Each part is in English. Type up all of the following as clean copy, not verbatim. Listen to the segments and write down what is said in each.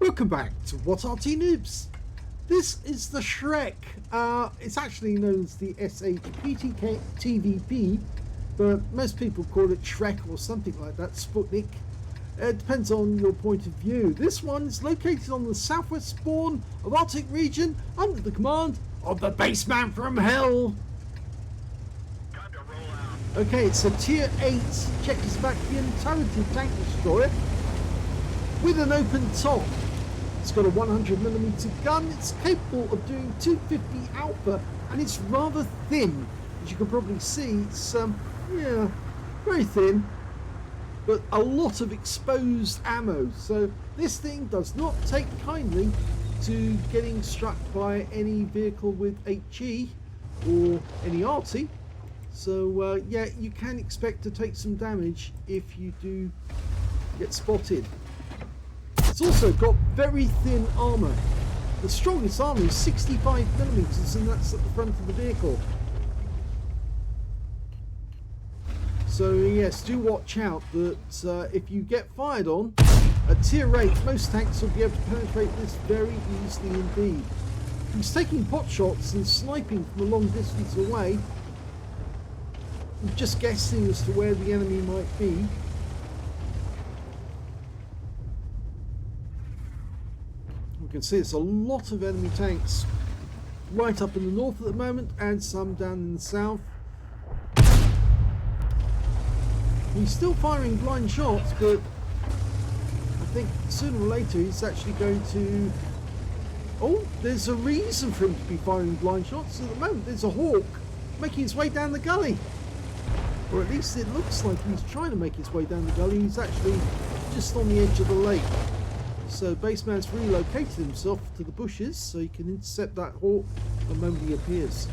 Welcome back to What Arty Noobs. This is the Shrek. It's actually known as the ShPTK TVP, but most people call it Shrek or something like that, Sputnik. It depends on your point of view. This one is located on the southwest spawn of Arctic region under the command of the BassmanFromHell. Okay, it's a tier 8 Czechoslovakian turreted tank destroyer with an open top. It's got a 100mm gun, it's capable of doing 250 alpha, and it's rather thin. As you can probably see, it's yeah, very thin, but a lot of exposed ammo. So this thing does not take kindly to getting struck by any vehicle with HE or any Arty. So yeah, you can expect to take some damage if you do get spotted. It's also got very thin armour. The strongest armour is 65mm, and that's at the front of the vehicle. So yes, do watch out that if you get fired on at tier 8, most tanks will be able to penetrate this very easily indeed. He's taking pot shots and sniping from a long distance away, just guessing as to where the enemy might be. You can see it's a lot of enemy tanks right up in the north at the moment and some down in the south. He's still firing blind shots, but I think sooner or later he's actually going to... Oh, there's a reason for him to be firing blind shots. At the moment there's a hawk making his way down the gully, or at least it looks like he's trying to make his way down the gully. He's actually just on the edge of the lake. So Bassman's relocated himself to the bushes so he can intercept that hawk the moment he appears.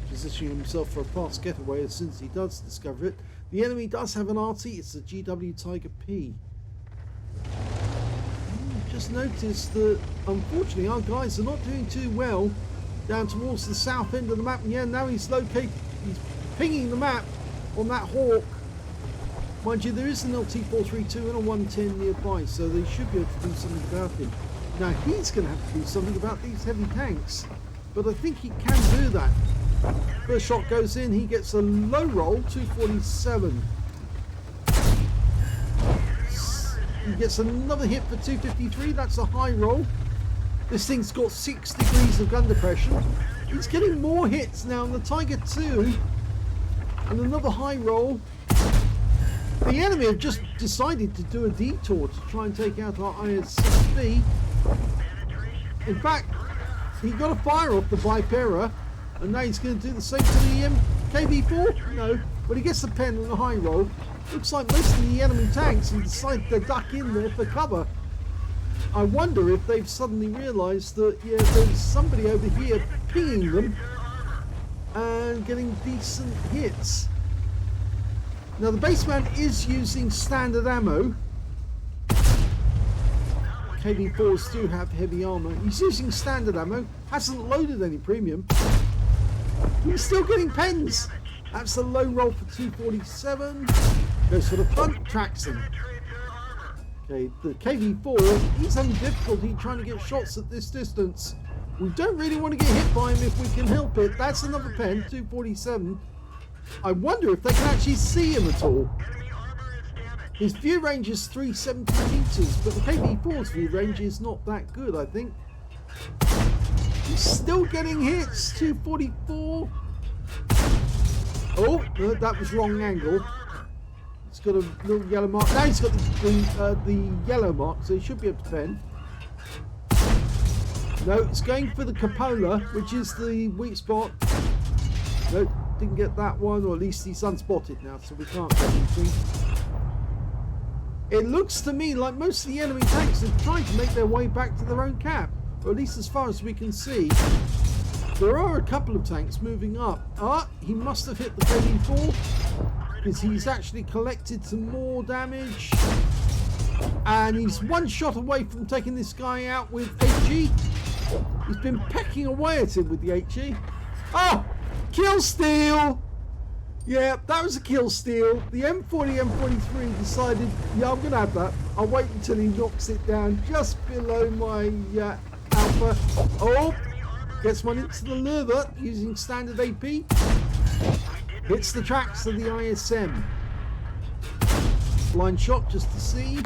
Positioning himself for a fast getaway as soon as he does discover it. The enemy does have an Arty, it's a GW Tiger P. Just noticed that unfortunately our guys are not doing too well down towards the south end of the map, and yeah, now he's pinging the map on that hawk. Mind you, there is an LT-432 and a 110 nearby, so they should be able to do something about him. Now he's going to have to do something about these heavy tanks, but I think he can do that. First shot goes in, he gets a low roll, 247. He gets another hit for 253, that's a high roll. This thing's got 6 degrees of gun depression. He's getting more hits now on the Tiger 2, and another high roll. The enemy have just decided to do a detour to try and take out our IS-6B. In fact, he got a fire off the Vipera, and now he's going to do the same to the KV-4? No, but he gets the pen and a high roll. Looks like most of the enemy tanks have decided to duck in there for cover. I wonder if they've suddenly realised that, yeah, there's somebody over here pinging them and getting decent hits. Now the Bassman is using standard ammo. KV-4s do have heavy armour. He's using standard ammo, hasn't loaded any premium. He's still getting pens. That's a low roll for 247. Goes for the front, tracks him. Okay, the KV-4, he's having difficulty trying to get shots at this distance. We don't really want to get hit by him if we can help it. That's another pen, 247. I wonder if they can actually see him at all. His view range is 370 meters, but the KV-4's view range is not that good, I think. He's still getting hits, 244. Oh, no, that was wrong angle. He's got a little yellow mark. Now he's got the yellow mark, so he should be able to pen. No, it's going for the cupola, which is the weak spot. No, didn't get that one, or at least he's unspotted now, so we can't get anything. It looks to me like most of the enemy tanks are trying to make their way back to their own cap, or at least as far as we can see. There are a couple of tanks moving up. He must have hit the KV-4, because he's actually collected some more damage, and he's one shot away from taking this guy out with HE. He's been pecking away at him with the HE. Oh, kill steal! Yeah, that was a kill steal. The M40, M43 decided, yeah, I'm going to have that. I'll wait until he knocks it down just below my Alpha. Oh, gets one into the lurver using standard AP. Hits the tracks of the ISM. Blind shot just to see.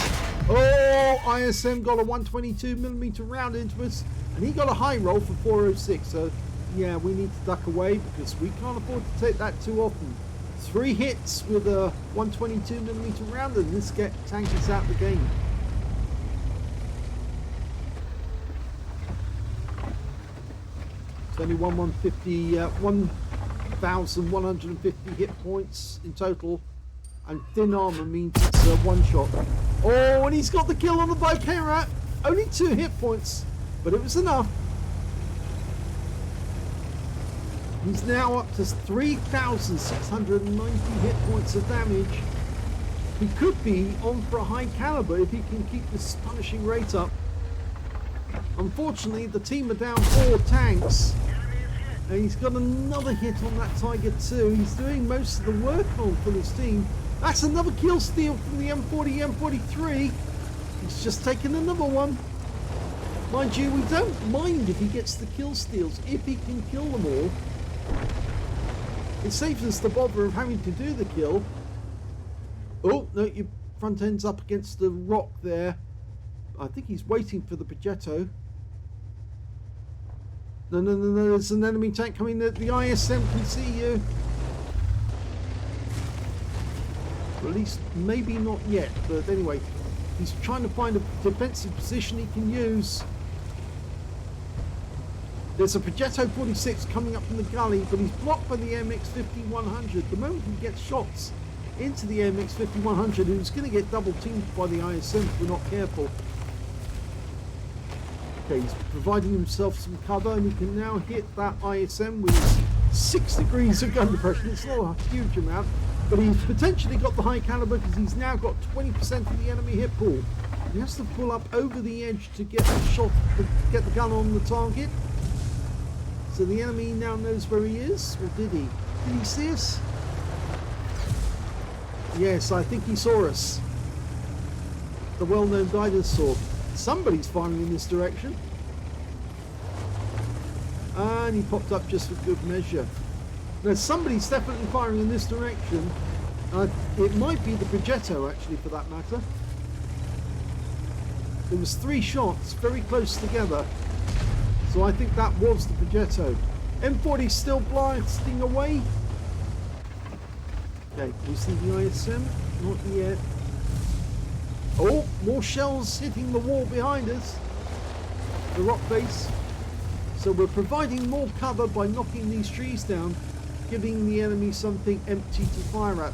Oh, ISM got a 122mm round into us. And he got a high roll for 406. So, yeah, we need to duck away because we can't afford to take that too often. 3 hits with a 122mm round and this tank is out of the game. It's only 1,150 hit points in total, and thin armor means it's a one shot. Oh, and he's got the kill on the Vicara. Only 2 hit points, but it was enough. He's now up to 3,690 hit points of damage. He could be on for a high caliber if he can keep this punishing rate up. Unfortunately, the team are down 4 tanks. And he's got another hit on that Tiger 2. He's doing most of the work on for this team. That's another kill steal from the M40, M43. He's just taken another one. Mind you, we don't mind if he gets the kill steals, if he can kill them all. It saves us the bother of having to do the kill. Oh, no, your front end's up against the rock there. I think he's waiting for the Progetto. No, there's an enemy tank coming. The ISM can see you. Or at least, maybe not yet, but anyway, he's trying to find a defensive position he can use. There's a Progetto 46 coming up from the gully, but he's blocked by the MX-5100. The moment he gets shots into the MX-5100, who's going to get double teamed by the ISM if we're not careful. Okay, he's providing himself some cover, and he can now hit that ISM with 6 degrees of gun depression. It's not a huge amount, but he's potentially got the high caliber because he's now got 20% of the enemy hit pool. He has to pull up over the edge to get the shot, to get the gun on the target. So the enemy now knows where he is, or did he? Did he see us? Yes, I think he saw us. The well-known dinosaur. Somebody's firing in this direction. And he popped up just for good measure. Now somebody's definitely firing in this direction. It might be the Progetto actually, for that matter. There was 3 shots very close together. So I think that was the Progetto. M40 still blasting away. Okay, we see the ISM? Not yet. Oh, more shells hitting the wall behind us. The rock face. So we're providing more cover by knocking these trees down, giving the enemy something empty to fire at.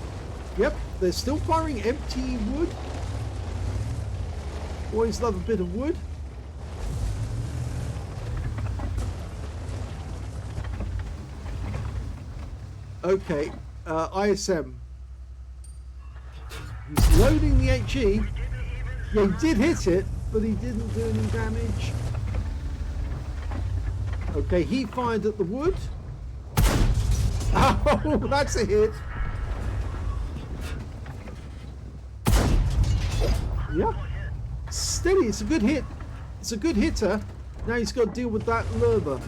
Yep, they're still firing empty wood. Always love a bit of wood. Okay, ISM. He's loading the HE. Yeah, he did hit it, but he didn't do any damage. Okay, he fired at the wood. Oh, that's a hit. Yeah. Steady, it's a good hit. It's a good hitter. Now he's got to deal with that lurver.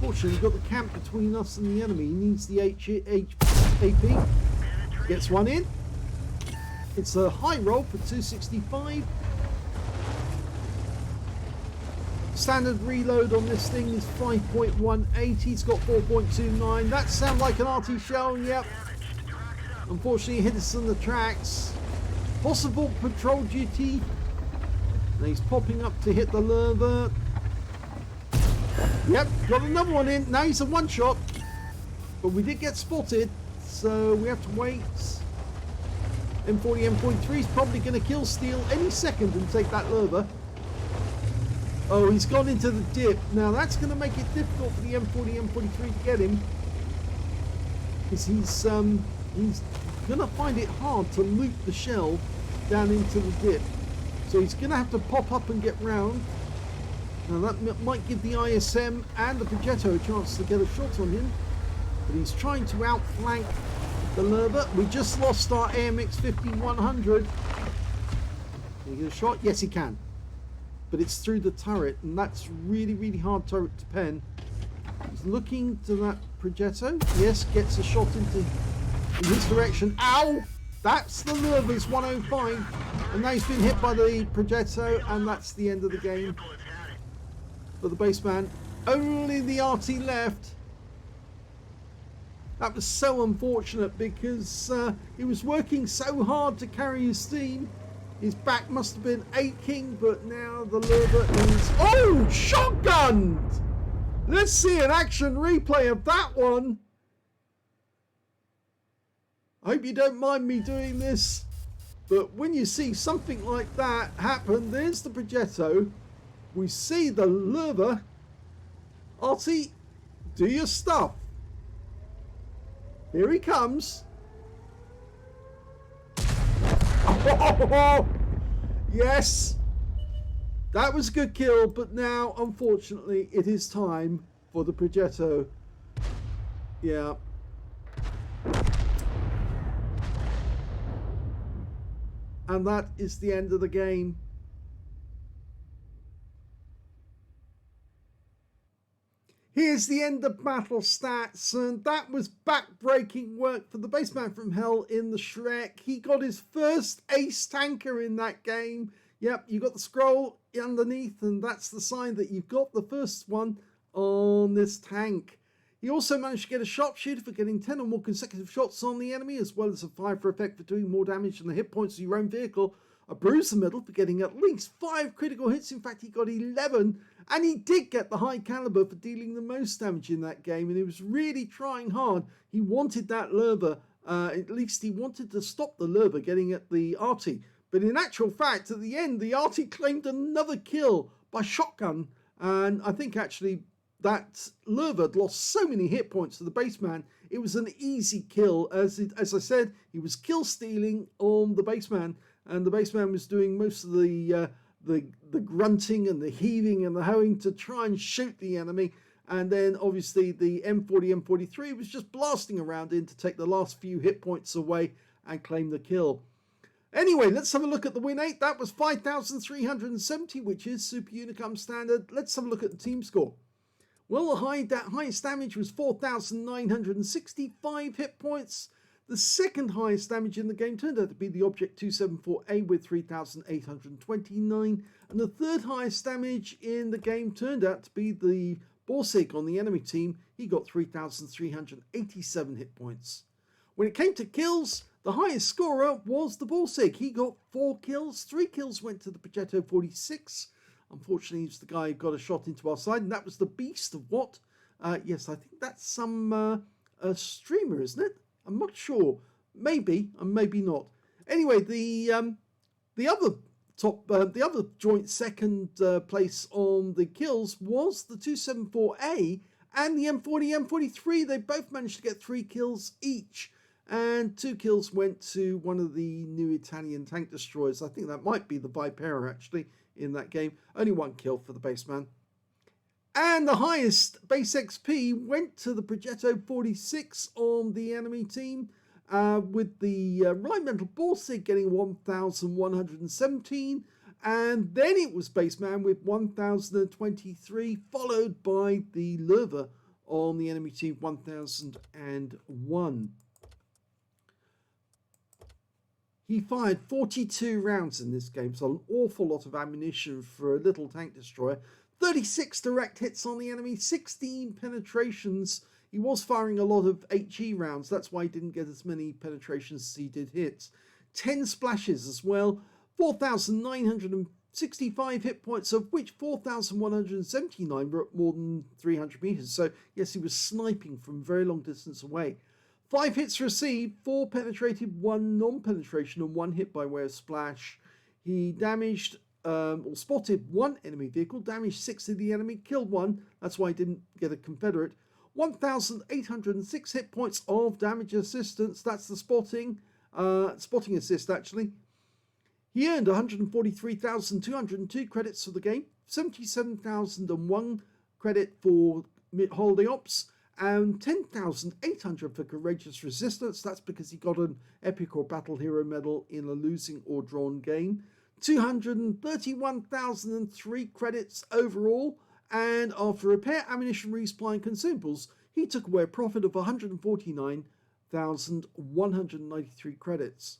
Fortunately, we've got the camp between us and the enemy. He needs the AP. Gets one in. It's a high roll for 265. Standard reload on this thing is 5.18. He's got 4.29. That sounds like an Arty shell, yep. Unfortunately, he hit us on the tracks. Possible patrol duty. And he's popping up to hit the lurver. Yep, got another one in. Now he's a one shot. But we did get spotted, so we have to wait. M40, M43 is probably going to kill steal any second and take that lurver. Oh, he's gone into the dip. Now that's going to make it difficult for the M40, M43 to get him. Because he's going to find it hard to loop the shell down into the dip. So he's going to have to pop up and get round. Now that might give the ISM and the Progetto a chance to get a shot on him. But he's trying to outflank the Lurber. We just lost our AMX 5100. Can he get a shot? Yes, he can. But it's through the turret, and that's really, really hard turret to pen. He's looking to that Progetto. Yes, gets a shot in his direction. Ow! That's the Lurber's 105. And now he's been hit by the Progetto, and that's the end of the game for the Bassman. Only the Arty left. That was so unfortunate because he was working so hard to carry his team. His back must have been aching, but now the Lurber is... Oh! Shotgunned! Let's see an action replay of that one. I hope you don't mind me doing this, but when you see something like that happen, there's the Progetto. We see the Lurber. Arty, do your stuff. Here he comes. Oh, yes. That was a good kill, but now, unfortunately, it is time for the Progetto. Yeah. And that is the end of the game. Here's the end of battle stats, and that was back-breaking work for the BassmanFromHell in the Shrek. He got his first ace tanker in that game. Yep, you got the scroll underneath, and that's the sign that you've got the first one on this tank. He also managed to get a sharpshooter for getting 10 or more consecutive shots on the enemy, as well as a 5 for effect for doing more damage than the hit points of your own vehicle. A bruiser medal for getting at least 5 critical hits. In fact, he got 11, and he did get the high caliber for dealing the most damage in that game, and he was really trying hard. He wanted that Lurber, at least he wanted to stop the Lurber getting at the Arty. But in actual fact, at the end, the Arty claimed another kill by shotgun, and I think actually that Lurber had lost so many hit points to the Bassman, it was an easy kill. As I said, he was kill stealing on the Bassman, and the Bassman was doing most of the grunting and the heaving and the hoeing to try and shoot the enemy. And then obviously the M40, M43 was just blasting around in to take the last few hit points away and claim the kill. Anyway, let's have a look at the win 8. That was 5,370, which is Super Unicum standard. Let's have a look at the team score. Well, the highest damage was 4,965 hit points. The second highest damage in the game turned out to be the Object 274A with 3,829. And the third highest damage in the game turned out to be the Borsig on the enemy team. He got 3,387 hit points. When it came to kills, the highest scorer was the Borsig. He got 4 kills. 3 kills went to the Progetto 46. Unfortunately, he's the guy who got a shot into our side, and that was the Beast of what? Yes, I think that's some a streamer, isn't it? I'm not sure. Maybe, and maybe not. Anyway, the other joint second place on the kills was the 274A and the M40, M43. They both managed to get 3 kills each. And 2 kills went to one of the new Italian tank destroyers. I think that might be the Vipera, actually, in that game. Only 1 kill for the Bassman. And the highest base XP went to the Progetto 46 on the enemy team, with the Regimental Borsig getting 1,117. And then it was Bassman with 1,023, followed by the Lurber on the enemy team, 1,001. He fired 42 rounds in this game, so an awful lot of ammunition for a little tank destroyer. 36 direct hits on the enemy, 16 penetrations. He was firing a lot of HE rounds, that's why he didn't get as many penetrations as he did hits. 10 splashes as well, 4,965 hit points, of which 4,179 were at more than 300 meters. So yes, he was sniping from very long distance away. 5 hits received, 4 penetrated, 1 non-penetration, and 1 hit by way of splash. He damaged or spotted 1 enemy vehicle, damaged 6 of the enemy, killed 1. That's why he didn't get a Confederate. 1,806 hit points of damage assistance. That's the spotting assist, actually. He earned 143,202 credits for the game, 77,001 credit for holiday ops, and 10,800 for courageous resistance. That's because he got an epic or battle hero medal in a losing or drawn game. 231,003 credits overall, and after repair, ammunition, resupply and consumables, he took away a profit of 149,193 credits.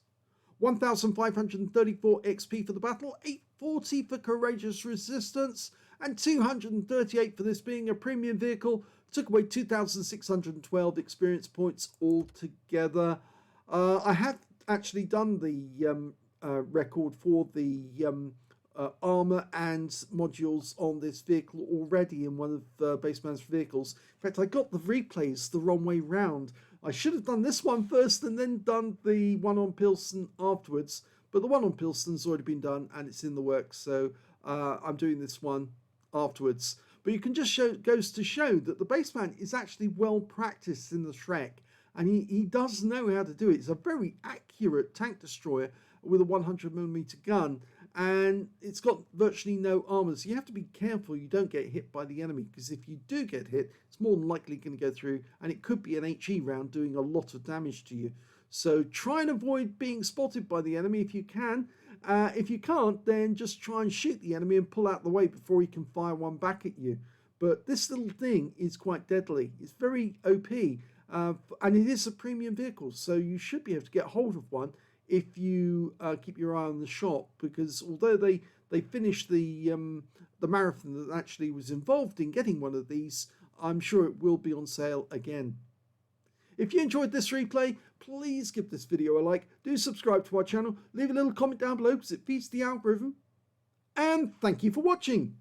1,534 XP for the battle, 840 for courageous resistance, and 238 for this being a premium vehicle. Took away 2,612 experience points altogether. I have actually done the record for the armor and modules on this vehicle already in one of Bassman's vehicles. In fact, I got the replays the wrong way round. I should have done this one first and then done the one on Pilsen afterwards, but the one on Pilsen's already been done and it's in the works, so I'm doing this one afterwards. But you can just goes to show that the Bassman is actually well practiced in the Shrek, and he does know how to do it. It's a very accurate tank destroyer with a 100mm gun, and it's got virtually no armor, so you have to be careful you don't get hit by the enemy, because if you do get hit, it's more than likely going to go through, and it could be an HE round doing a lot of damage to you. So try and avoid being spotted by the enemy if you can. If you can't, then just try and shoot the enemy and pull out the way before he can fire one back at you. But this little thing is quite deadly. It's very OP, and it is a premium vehicle, so you should be able to get hold of one if you keep your eye on the shop, because although they finished the marathon that actually was involved in getting one of these, I'm sure it will be on sale again. If you enjoyed this replay, please give this video a like, do subscribe to our channel, leave a little comment down below because it feeds the algorithm, and thank you for watching.